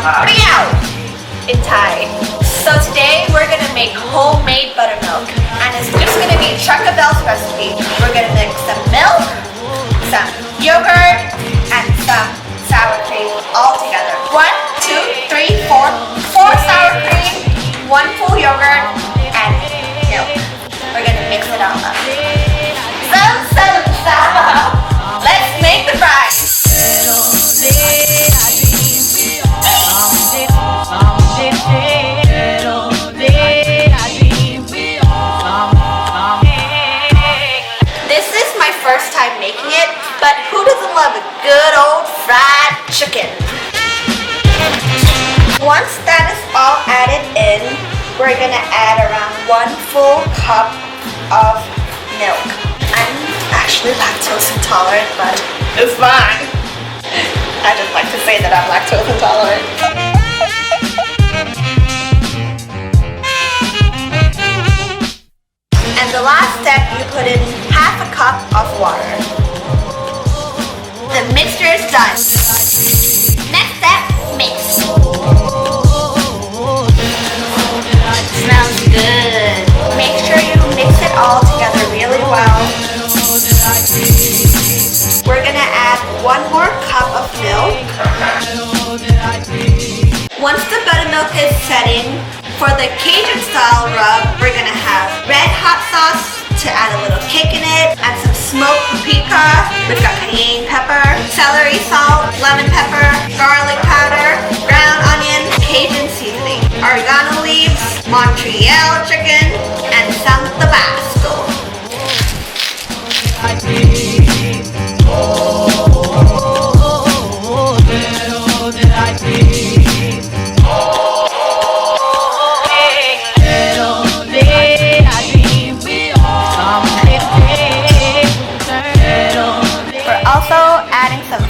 in Thai. So today we're gonna make homemade buttermilk, and it's just gonna be Chuckabell's recipe. We're gonna mix some milk, some yogurt, and some sour cream all together. 1, 2, 3, 4. 4 sour cream, 1 full yogurt, and milk. We're gonna mix it all up. Let's make the fries. This is my first time making it, but who doesn't love a good old fried chicken? Once that is all added in, we're gonna add around 1 full cup of milk. I'm actually lactose intolerant, but it's fine. I just like to say that I'm lactose intolerant. And the last step, you put in half a cup of water. The mixture is done. Next step, mix. Smells good. Make sure you mix it all together really well. We're gonna add 1 more cup of milk. Once the buttermilk is setting, for the Cajun style rub, we're gonna have red hot sauce to add a little kick in it, and some smoked paprika. We've got cayenne pepper, celery salt, lemon pepper, garlic powder, ground onion, Cajun seasoning, oregano leaves, Montreal chicken, and some Tabasco.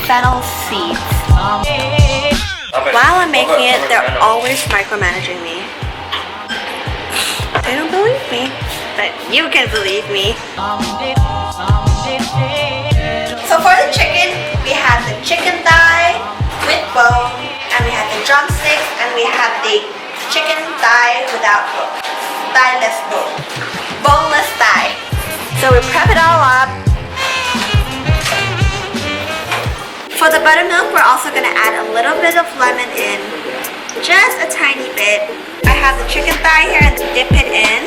Fennel seeds. While I'm making it, they're always micromanaging me. They don't believe me, but you can believe me. So for the chicken, we have the chicken thigh with bone, and we have the drumsticks, and we have the chicken thigh without bone. Thighless bone. Boneless thigh. So we prep it all up. For the buttermilk, we're also going to add a little bit of lemon in, just a tiny bit. I have the chicken thigh here and dip it in.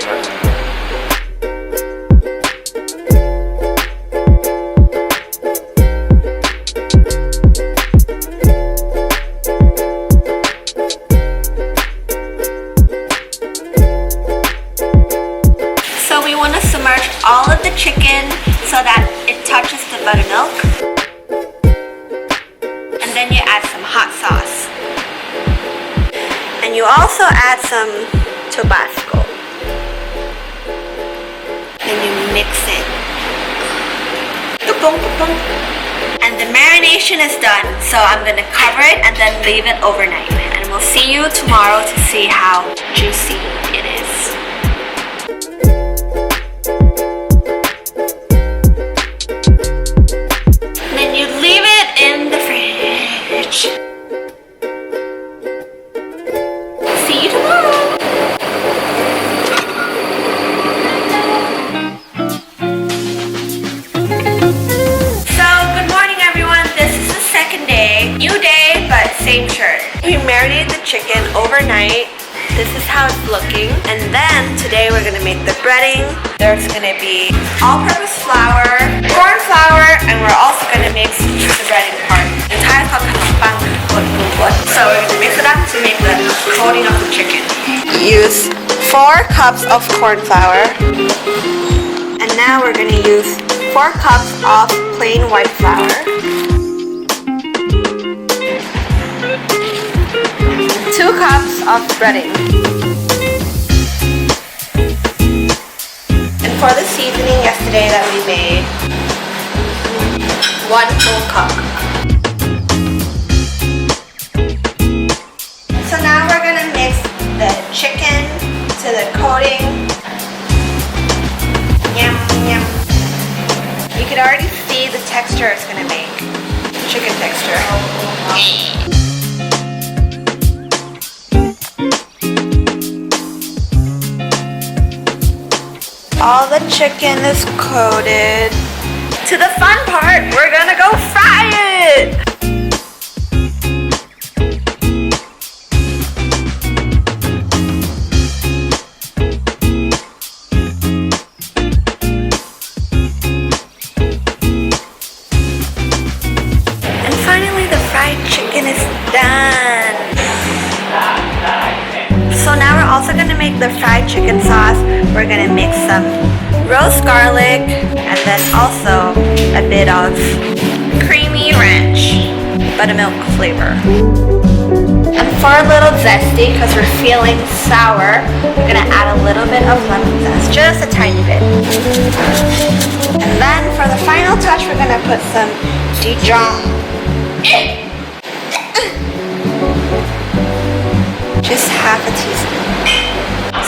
So we want to submerge all of the chicken so that it touches the buttermilk. Then you add some hot sauce. And you also add some Tabasco. Then you mix it. And the marination is done. So I'm going to cover it and then leave it overnight. And we'll see you tomorrow to see how juicy it is. Then you leave it in the fridge. See you tomorrow. So, good morning everyone. This is the second day. New day, but same shirt. We marinated the chicken overnight. This is how it's looking. And then today we're gonna make the breading. There's gonna be all-purpose flour, corn flour, and we're also gonna mix the breading part. In Thai it's called kampang. So we're gonna mix it up to make the coating of the chicken. Use 4 cups of corn flour. And now we're gonna use 4 cups of plain white flour. 2 cups of breading. And for the seasoning yesterday that we made, 1 full cup. So now we're gonna mix the chicken to the coating. Yum, yum. You can already see the texture it's gonna make. Chicken texture. all the chicken is coated. To the fun part, we're gonna go fry it! And finally, the fried chicken is done. So now we're also gonna make the fried chicken sauce. We're gonna mix some roast garlic and then also a bit of creamy ranch, buttermilk flavor. And for a little zesty, because we're feeling sour, we're gonna add a little bit of lemon zest, just a tiny bit. And then for the final touch, we're gonna put some Dijon. Just half a teaspoon.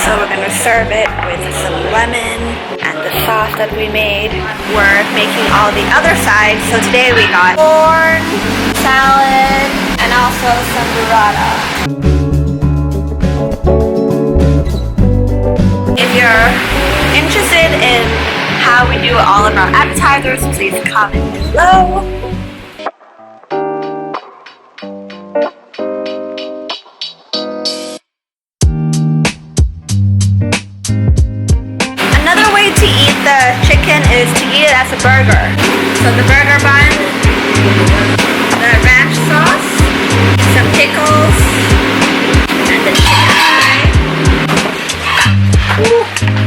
So we're gonna serve it with some lemon and the sauce that we made. We're making all the other sides. So today we got corn, salad, and also some burrata. If you're interested in how we do all of our appetizers, please comment below. To eat the chicken is to eat it as a burger. So the burger bun, the ranch sauce, some pickles, and the chicken thigh.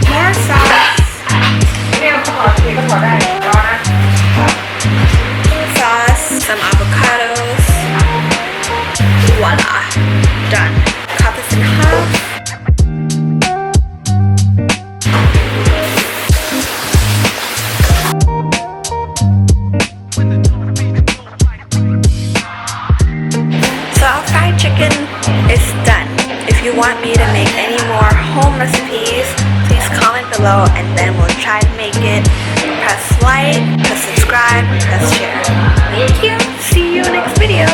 More sauce. Sauce, some avocados. Voila, done. Cut this in half. Chicken is done. If you want me to make any more home recipes, please comment below and then we'll try to make it. Press like, press subscribe, press share. Thank you. See you next video.